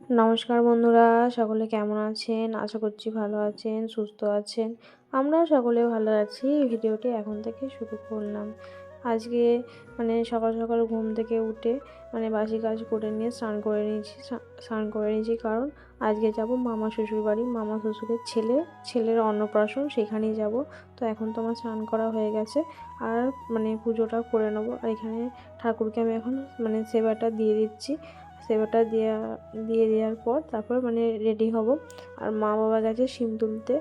নমস্কার বন্ধুরা, সকলে কেমন আছেন? আশা করছি ভালো আছেন, সুস্থ আছেন। আমরাও সকলে ভালো আছি। ভিডিওটি এখন থেকে শুরু করলাম। আজকে সকাল সকাল ঘুম থেকে উঠে বাসি কাজ করে নিয়ে স্নান করে নিয়েছি কারণ আজকে যাব মামা শ্বশুর বাড়ি। মামা শ্বশুরের ছেলের অন্নপ্রাশন, সেখানেই যাব। তো এখন তো আমার স্নান করা হয়ে গেছে আর পুজোটা করে নেবো। আর এখানে ঠাকুরকে আমি এখন সেবাটা দিয়ে দিচ্ছি। সেবাটা দিয়ে দেওয়ার পর তারপর রেডি হব। আর মা বাবা গেছে শিম তুলতে,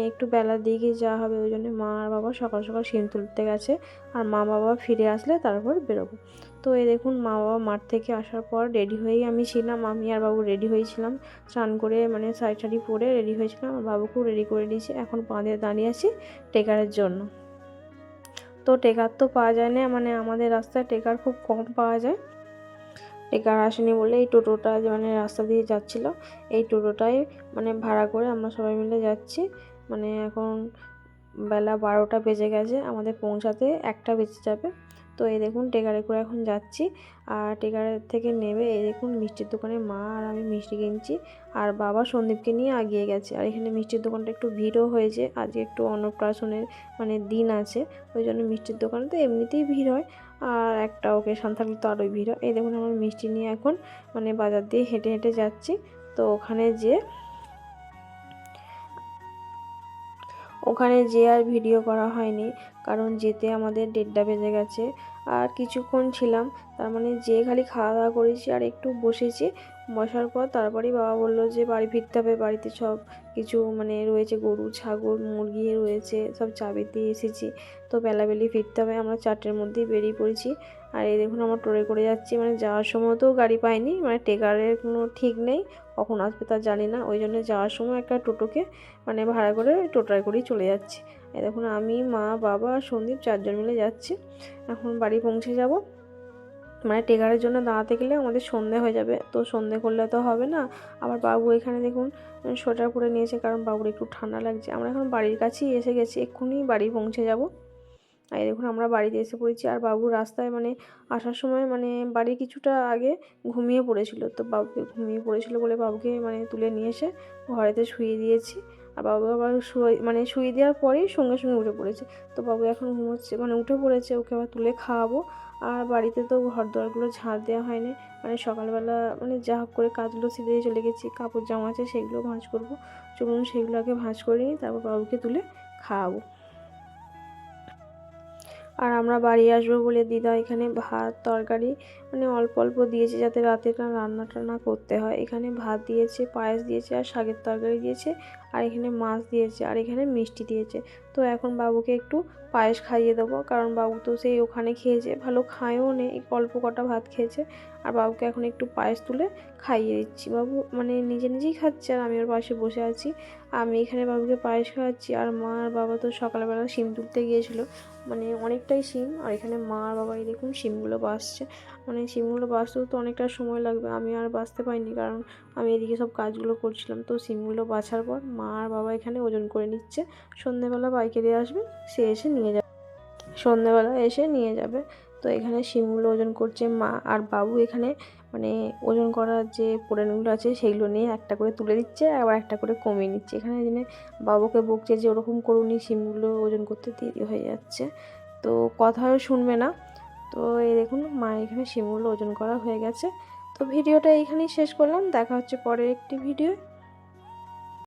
একটু বেলার দিকে যাওয়া হবে, ওই জন্য মা আর বাবা সকাল সকাল শিম তুলতে গেছে। আর মা বাবা ফিরে আসলে তারপর বেরোবো। তো এই দেখুন, মা বাবা মাঠ থেকে আসার পর রেডি হয়েই আমি ছিলাম। আমি আর বাবু রেডি হয়েছিলাম, স্নান করে শাড়ি টাড়ি পরে রেডি হয়েছিলাম। আর বাবুকেও রেডি করে দিয়েছি। এখন বাঁধে দাঁড়িয়ে আছি টেকারের জন্য। তো টেকার তো পাওয়া যায় না, আমাদের রাস্তায় টেকার খুব কম পাওয়া যায়। টেকার আসেনি বলে এই টোটোটা রাস্তা দিয়ে যাচ্ছিল, এই টোটোটাই ভাড়া করে আমরা সবাই মিলে যাচ্ছি। এখন বেলা 12টা বেজে গেছে, আমাদের পৌঁছাতে 1টা বেজে যাবে। তো এই দেখুন টেকারে করে এখন যাচ্ছি। আর টেকারের থেকে নেমে এই দেখুন মিষ্টির দোকানে মা আর আমি মিষ্টি কিনছি। আর বাবা সন্দীপকে নিয়ে এগিয়ে গেছে। আর এখানে মিষ্টির দোকানটা একটু ভিড়ও হয়েছে, আজকে একটু অন্নপ্রাশনের দিন আছে, ওই জন্য মিষ্টির দোকানে তো এমনিতেই ভিড় হয়, আর একটা ওকেশন থাকলে তো আরোই ভিড় হয়। এই দেখুন আমার মিষ্টি নিয়ে এখন বাজার দিয়ে হেঁটে হেঁটে যাচ্ছি। তো ওখানে যেয়ে আর ভিডিও করা হয়নি, কারণ যেতে আমাদের 1:30 বেজে গেছে। আর কিছুক্ষণ ছিলাম, তার যেয়ে খালি খাওয়া দাওয়া করেছি আর একটু বসেছি। বসার পর তারপরেই বাবা বললো যে বাড়ি ফিরতে হবে, বাড়িতে সব কিছু রয়েছে, গরু ছাগল মুরগি রয়েছে, সব চাবি দিয়ে এসেছি। তো বেলাবেলি ফিরতে হবে, আমরা 4টের মধ্যেই বেরিয়ে পড়েছি। আর এই দেখুন আমরা টোরে করে যাচ্ছি, যাওয়ার সময় তো গাড়ি পাইনি, টেকারের কোনো ঠিক নেই, কখন আসবে তা জানি না, ওই জন্য যাওয়ার সময় একটা টোটোকে ভাড়া করে টোটোয় করেই চলে যাচ্ছি। এই দেখুন আমি, মা, বাবা আর সন্দীপ 4জন মিলে যাচ্ছি। এখন বাড়ি পৌঁছে যাব। টেকারের জন্য দাঁড়াতে গেলে আমাদের সন্ধে হয়ে যাবে, তো সন্ধে করলে তো হবে না। আবার বাবু এখানে দেখুন সোয়েটার পরে নিয়েছে, কারণ বাবুর একটু ঠান্ডা লাগছে। আমরা এখন বাড়ির কাছেই এসে গেছি, এক্ষুনি বাড়ি পৌঁছে যাব। আর দেখুন আমরা বাড়িতে এসে পড়েছি। আর বাবু রাস্তায় আসার সময় বাড়ির কিছুটা আগে ঘুমিয়ে পড়েছিল। তো বাবুকে ঘুমিয়ে পড়েছিল বলে বাবুকে তুলে নিয়ে এসে ঘরেতে শুইয়ে দিয়েছি। আর বাবু আবার শুয়ে দেওয়ার পরেই সঙ্গে সঙ্গে উঠে পড়েছে। তো বাবু এখন ঘুমোচ্ছে, উঠে পড়েছে, ওকে আবার তুলে খাওয়াবো। আর বাড়িতে তো ঘর দোয়ারগুলো ঝাড় দেওয়া হয়নি, সকালবেলা যা হোক করে কাজগুলো সেরে দিয়ে চলে গেছি। কাপড় জামা আছে সেগুলো ভাঁজ করবো, চলুন সেগুলো আগে ভাঁজ করে নিই, তারপর বাবুকে তুলে খাওয়াবো। আর আমরা বাড়ি আসবো বলে দিদা এখানে ভাত তরকারি অল্প অল্প দিয়েছে, যাতে রাতে রান্না টান্না করতে হয়। এখানে ভাত দিয়েছে, পায়েস দিয়েছে, আর শাকের তরকারি দিয়েছে, আর এখানে মাছ দিয়েছে, আর এখানে মিষ্টি দিয়েছে। তো এখন বাবুকে একটু পায়েস খাইয়ে দেবো, কারণ বাবু তো সেই ওখানে খেয়েছে, ভালো খায়ও নেই, অল্প কটা ভাত খেয়েছে। আর বাবুকে এখন একটু পায়েস তুলে খাইয়ে দিচ্ছি। বাবু নিজে নিজেই খাচ্ছে, আর আমি ওর পাশে বসে আছি। আমি এখানে বাবুকে পায়েস খাওয়াচ্ছি। আর মা আর বাবা তো সকালবেলা শিম তুলতে গিয়েছিলো, অনেকটাই শিম। আর এখানে মা আর বাবা এই দেখুন শিমগুলো বাছছে। শিমগুলো বাছতেও তো অনেকটা সময় লাগবে, আমি আর বাছতে পারিনি, কারণ আমি এদিকে সব কাজগুলো করছিলাম। তো শিমগুলো বাছার পর মা আর বাবা এখানে ওজন করে নিচ্ছে। সন্ধ্যেবেলা পাইকারি আসবে, সে এসে নিয়ে যাবে, সন্ধ্যেবেলা এসে নিয়ে যাবে। তো এখানে শিমগুলো ওজন করছে মা, আর বাবু এখানে ওজন করার যে পোড়েনগুলো আছে সেইগুলো নিয়ে একটা করে তুলে দিচ্ছে, আবার একটা করে কমিয়ে নিচ্ছে। এখানে বাবুকে বকছে যে ওরকম করুনি, শিমগুলো ওজন করতে দেরি হয়ে যাচ্ছে, তো কথাও শুনবে না। তো এই দেখুন মা এখানে শিমগুলো ওজন করা হয়ে গেছে। তো ভিডিওটা এইখানেই শেষ করলাম, দেখা হচ্ছে পরের একটি ভিডিও।